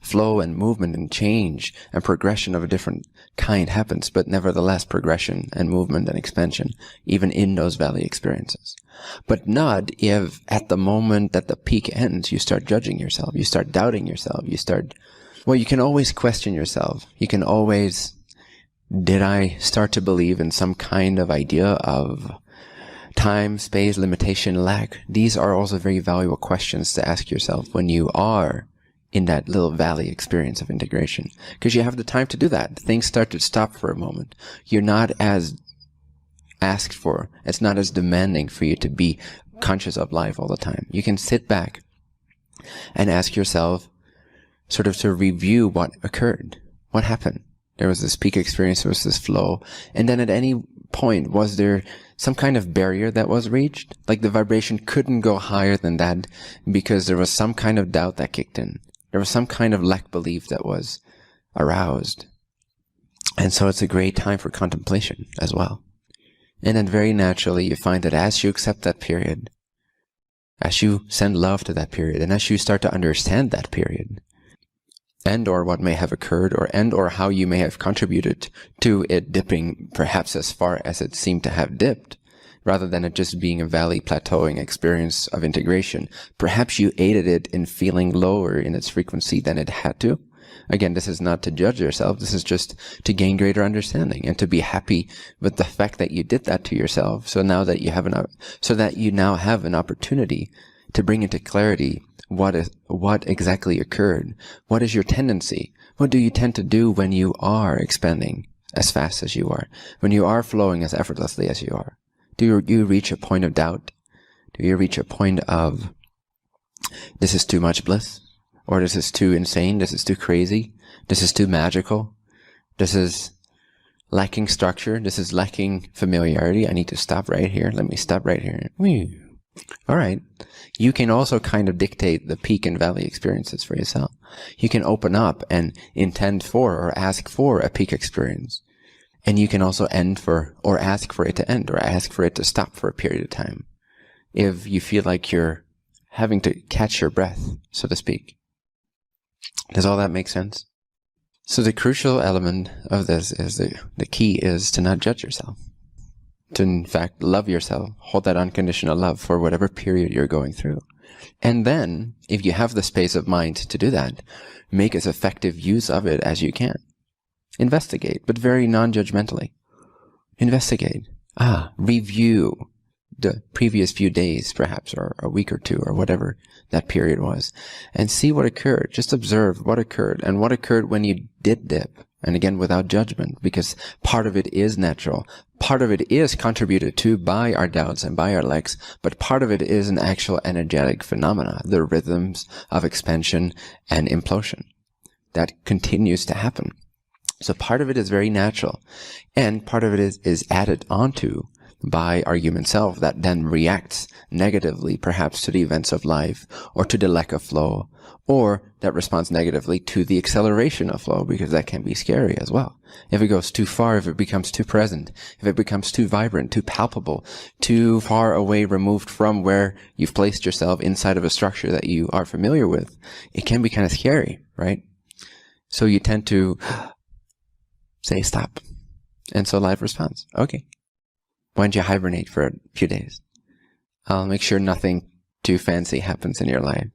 flow and movement and change and progression of a different kind happens, but nevertheless progression and movement and expansion, even in those valley experiences. But not if at the moment that the peak ends, you start judging yourself, you start doubting yourself, well, you can always question yourself. You can always, did I start to believe in some kind of idea of time, space, limitation, lack? These are also very valuable questions to ask yourself when you are in that little valley experience of integration, because you have the time to do that. Things start to stop for a moment. You're not as asked for. It's not as demanding for you to be conscious of life all the time. You can sit back and ask yourself, sort of to review what occurred. What happened? There was this peak experience, there was this flow, and then at any point, was there some kind of barrier that was reached? Like the vibration couldn't go higher than that because there was some kind of doubt that kicked in. There was some kind of lack belief that was aroused. And so it's a great time for contemplation as well. And then very naturally, you find that as you accept that period, as you send love to that period, and as you start to understand that period, and or what may have occurred, or how you may have contributed to it dipping perhaps as far as it seemed to have dipped, rather than it just being a valley plateauing experience of integration. Perhaps you aided it in feeling lower in its frequency than it had to. Again, this is not to judge yourself. This is just to gain greater understanding and to be happy with the fact that you did that to yourself. So now that you have now have an opportunity to bring into clarity what exactly occurred. What is your tendency? What do you tend to do when you are expanding as fast as you are? When you are flowing as effortlessly as you are? Do you reach a point of doubt? Do you reach a point of, this is too much bliss? Or this is too insane? This is too crazy? This is too magical? This is lacking structure? This is lacking familiarity? I need to stop right here. Let me stop right here. All right. You can also kind of dictate the peak and valley experiences for yourself. You can open up and intend for or ask for a peak experience. And you can also end for, or ask for it to end, or ask for it to stop for a period of time. If you feel like you're having to catch your breath, so to speak. Does all that make sense? So the crucial element of this is the key is to not judge yourself. To, in fact, love yourself, hold that unconditional love for whatever period you're going through. And then, if you have the space of mind to do that, make as effective use of it as you can. Investigate, but very non-judgmentally. Investigate. Review the previous few days, perhaps, or a week or two, or whatever that period was, and see what occurred. Just observe what occurred, and what occurred when you did dip. And again, without judgment, because part of it is natural. Part of it is contributed to by our doubts and by our lacks, but part of it is an actual energetic phenomena, the rhythms of expansion and implosion that continues to happen. So part of it is very natural, and part of it is added onto by our human self that then reacts negatively, perhaps to the events of life, or to the lack of flow, or that responds negatively to the acceleration of flow, because that can be scary as well. If it goes too far, if it becomes too present, if it becomes too vibrant, too palpable, too far away removed from where you've placed yourself inside of a structure that you are familiar with, it can be kind of scary, right? So you tend to say stop. And so life responds, okay. Why don't you hibernate for a few days? I'll make sure nothing too fancy happens in your life.